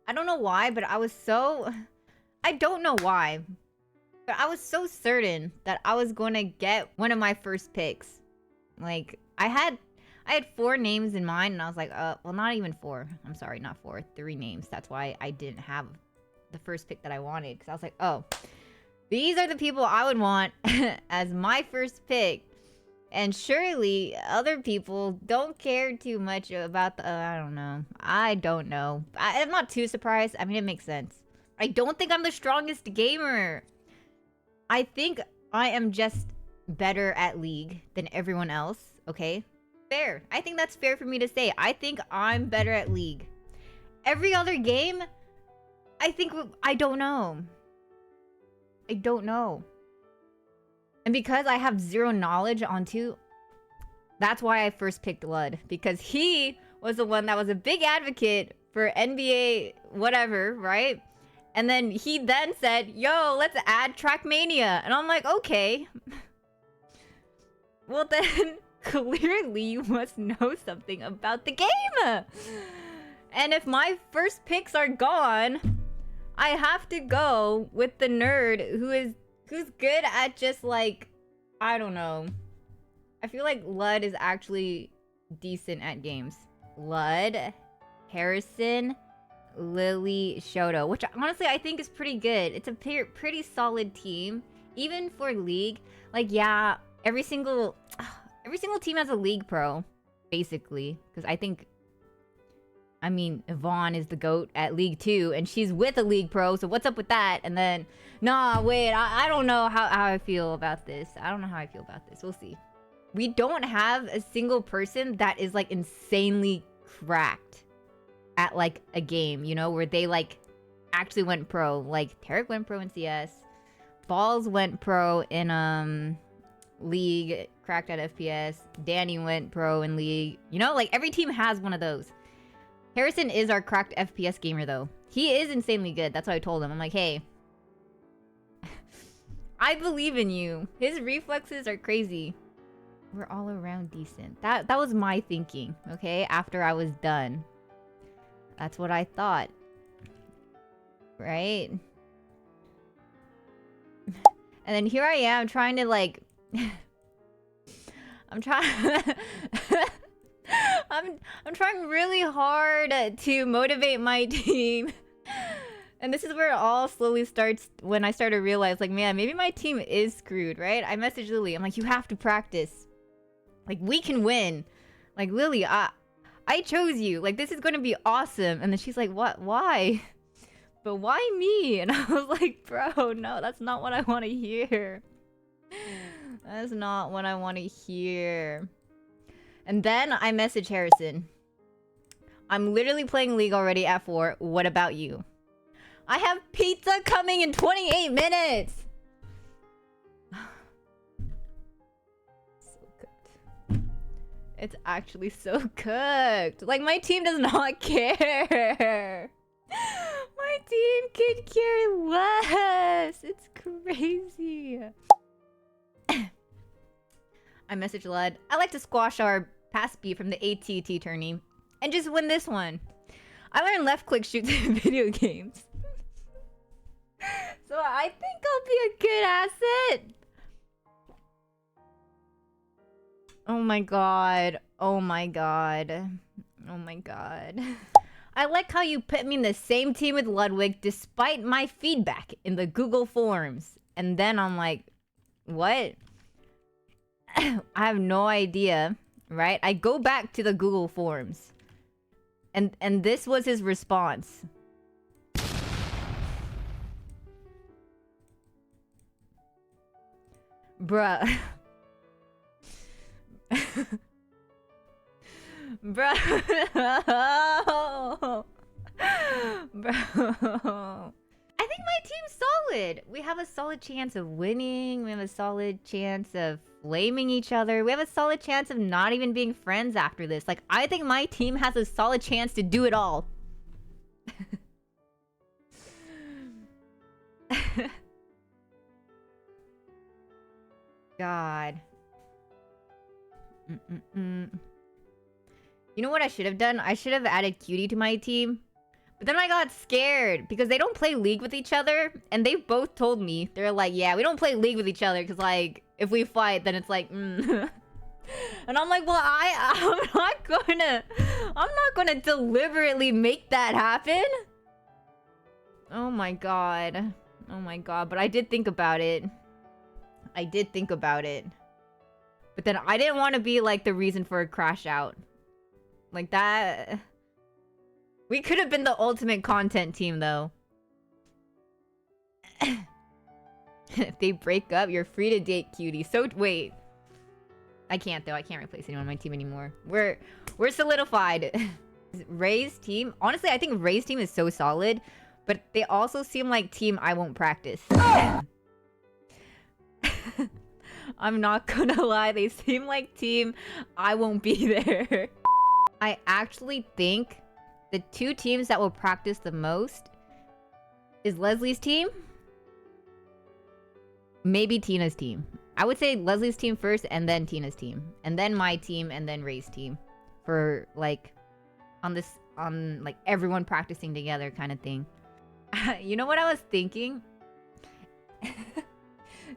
I don't know why, but I was so... I don't know why. But I was so certain that I was going to get one of my first picks. Like, I had 4 names in mind, and I was like, well, not even 4. I'm sorry, not 4. 3 names. That's why I didn't have the first pick that I wanted. Because I was like, oh, these are the people I would want as my first pick. And surely other people don't care too much about the... I don't know. I don't know. I'm not too surprised. I mean, it makes sense. I don't think I'm the strongest gamer. I think I am just better at League than everyone else, okay? Fair. I think that's fair for me to say. I think I'm better at League. Every other game, I think... I don't know. I don't know. And because I have 0 knowledge on 2, that's why I first picked Lud. Because he was the one that was a big advocate for NBA whatever, right? And then he then said, yo, let's add Trackmania. And I'm like, okay. Well then, clearly you must know something about the game. And if my first picks are gone, I have to go with the nerd who's good at just like, I don't know. I feel like Lud is actually decent at games. Lud, Harrison, Lily, Shoto, which honestly I think is pretty good. It's a pretty solid team, even for League. Like, yeah, every single team has a League pro, basically, because I mean, Yvonne is the GOAT at League 2, and she's with a League pro, so what's up with that? And then, nah, wait, I don't know how I feel about this. I don't know how I feel about this. We'll see. We don't have a single person that is, like, insanely cracked at, like, a game, you know, where they, like, actually went pro. Like, Tarek went pro in CS. Balls went pro in, League, cracked at FPS. Danny went pro in League. You know, like, every team has one of those. Harrison is our cracked FPS gamer, though. He is insanely good. That's what I told him. I'm like, hey, I believe in you. His reflexes are crazy. We're all around decent. That was my thinking, okay? After I was done. That's what I thought. Right? And then here I am trying to, like... I'm trying... I'm trying really hard to motivate my team. And this is where it all slowly starts when I start to realize, like, man, maybe my team is screwed, right? I messaged Lily. I'm like, you have to practice. Like, we can win. Like, Lily, I chose you. Like, this is going to be awesome. And then she's like, what? Why? But why me? And I was like, bro, no, that's not what I want to hear. That's not what I want to hear. And then I message Harrison. I'm literally playing League already at 4. What about you? I have pizza coming in 28 minutes! So cooked. It's actually so cooked. Like, my team does not care. My team could care less. It's crazy. I message Lud. I like to squash our pass B from the ATT tourney and just win this one. I learned left click shoots in video games. So I think I'll be a good asset. Oh my god. Oh my god. Oh my god. I like how you put me in the same team with Ludwig despite my feedback in the Google forums. And then I'm like, what? I have no idea, right? I go back to the Google forums. And this was his response. Bruh. Bro. Bro. I think my team's solid. We have a solid chance of winning. We have a solid chance of flaming each other. We have a solid chance of not even being friends after this. Like, I think my team has a solid chance to do it all. God. You know what I should have done? I should have added Cutie to my team. But then I got scared because they don't play League with each other. And they both told me, they're like, yeah, we don't play League with each other. Because, like, if we fight, then it's like, And I'm like, well, I'm not gonna deliberately make that happen. Oh my god. Oh my god. But I did think about it. I did think about it. But then I didn't want to be, like, the reason for a crash out. Like, that... We could have been the ultimate content team, though. If they break up, you're free to date cutie. So, wait. I can't, though. I can't replace anyone on my team anymore. We're solidified. Ray's team? Honestly, I think Ray's team is so solid. But they also seem like team I won't practice. I'm not gonna lie. They seem like team I won't be there. I actually think... the two teams that will practice the most is Leslie's team. Maybe Tina's team. I would say Leslie's team first and then Tina's team. And then my team and then Ray's team. For like, on like everyone practicing together kind of thing. You know what I was thinking?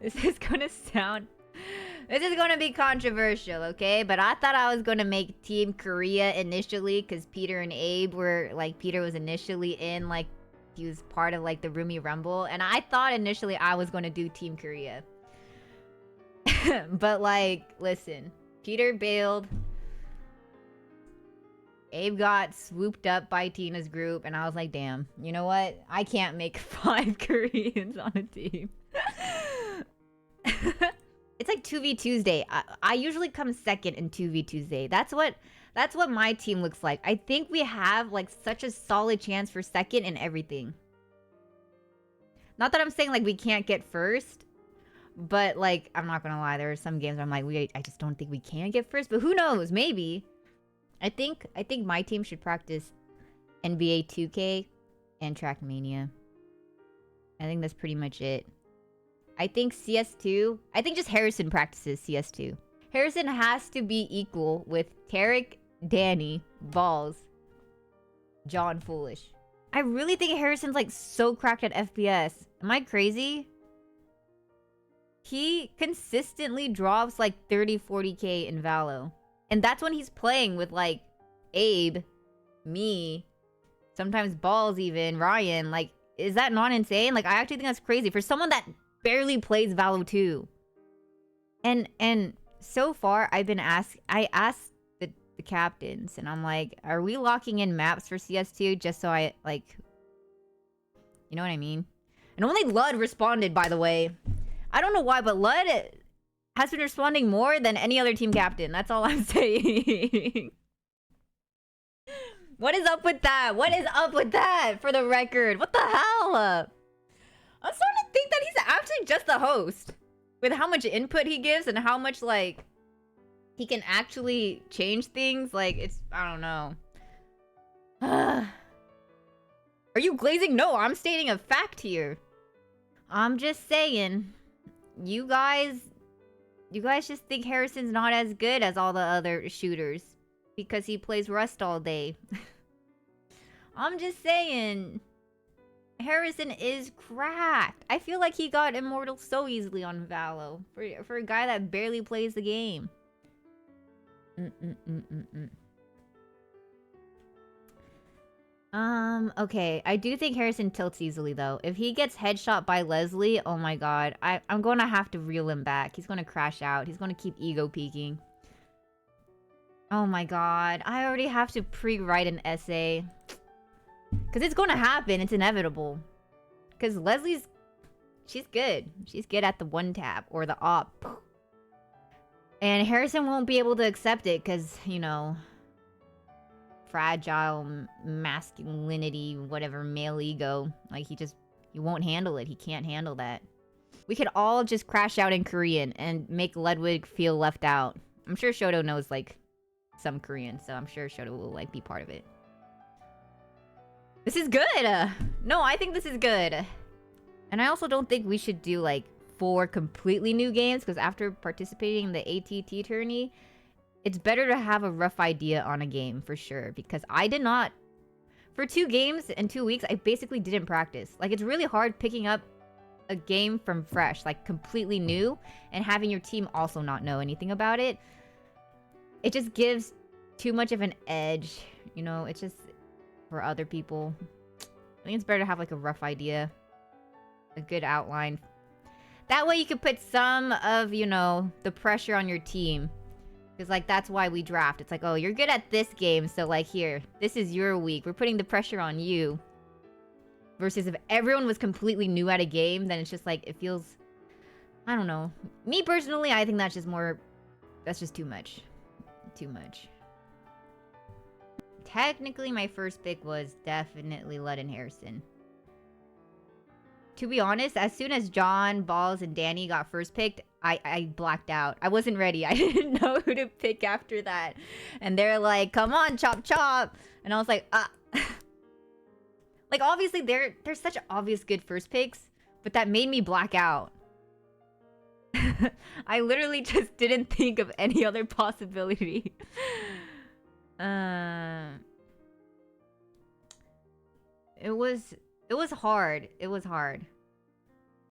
This is gonna be controversial, okay? But I thought I was gonna make Team Korea initially, because Peter and Abe were, like, Peter was initially in, like, he was part of, like, the Roomie Rumble. And I thought initially I was gonna do Team Korea. But, like, listen. Peter bailed. Abe got swooped up by Tina's group, and I was like, damn, you know what? I can't make 5 Koreans on a team. It's like 2v Tuesday. I usually come second in 2v Tuesday. That's what my team looks like. I think we have like such a solid chance for second in everything. Not that I'm saying like we can't get first, but like I'm not gonna lie, there are some games where I'm like, I just don't think we can get first. But who knows? Maybe. I think my team should practice NBA 2K and Trackmania. I think that's pretty much it. I think CS2... I think just Harrison practices CS2. Harrison has to be equal with Tarek, Danny, Balls, John Foolish. I really think Harrison's like so cracked at FPS. Am I crazy? He consistently drops like 30, 40k in Valo. And that's when he's playing with like Abe, me, sometimes Balls even, Ryan. Like, is that not insane? Like, I actually think that's crazy. For someone that barely plays Valo 2. And so far I asked the captains, and I'm like, are we locking in maps for CS2 just so I like, you know what I mean? And only Lud responded, by the way. I don't know why, but Lud has been responding more than any other team captain. That's all I'm saying. What is up with that? What is up with that, for the record? What the hell? I'm starting to think that he's actually just the host. With how much input he gives and how much, like, he can actually change things. Like, it's... I don't know. Are you glazing? No, I'm stating a fact here. I'm just saying. You guys just think Harrison's not as good as all the other shooters. Because he plays Rust all day. I'm just saying... Harrison is cracked. I feel like he got immortal so easily on Valo. For a guy that barely plays the game. Okay. I do think Harrison tilts easily, though. If he gets headshot by Leslie, oh my god. I'm gonna have to reel him back. He's gonna crash out. He's gonna keep ego peeking. Oh my god. I already have to pre-write an essay. Because it's going to happen. It's inevitable. Because Leslie's... she's good. She's good at the one tap. Or the op. And Harrison won't be able to accept it. Because, you know... fragile masculinity, whatever, male ego. Like, he won't handle it. He can't handle that. We could all just crash out in Korean. And make Ludwig feel left out. I'm sure Shoto knows, like, some Korean. So I'm sure Shoto will, like, be part of it. This is good! No, I think this is good. And I also don't think we should do, like, 4 completely new games. Because after participating in the ATT tourney, it's better to have a rough idea on a game, for sure. Because I did not... For 2 games in 2 weeks, I basically didn't practice. Like, it's really hard picking up a game from fresh, like completely new, and having your team also not know anything about it. It just gives too much of an edge, you know? It's just for other people. I think it's better to have like a rough idea, a good outline. That way you can put some of, you know, the pressure on your team. Because, like, that's why we draft. It's like, oh, you're good at this game, so, like, here, this is your week. We're putting the pressure on you. Versus if everyone was completely new at a game, then it's just, like, it feels... I don't know. Me, personally, I think that's just more... That's just too much. Too much. Technically, my first pick was definitely Ludden Harrison. To be honest, as soon as John, Balls, and Danny got first picked, I blacked out. I wasn't ready. I didn't know who to pick after that. And they're like, come on, chop chop. And I was like, ah. Like, obviously, they're such obvious good first picks, but that made me black out. I literally just didn't think of any other possibility. It was hard. It was hard.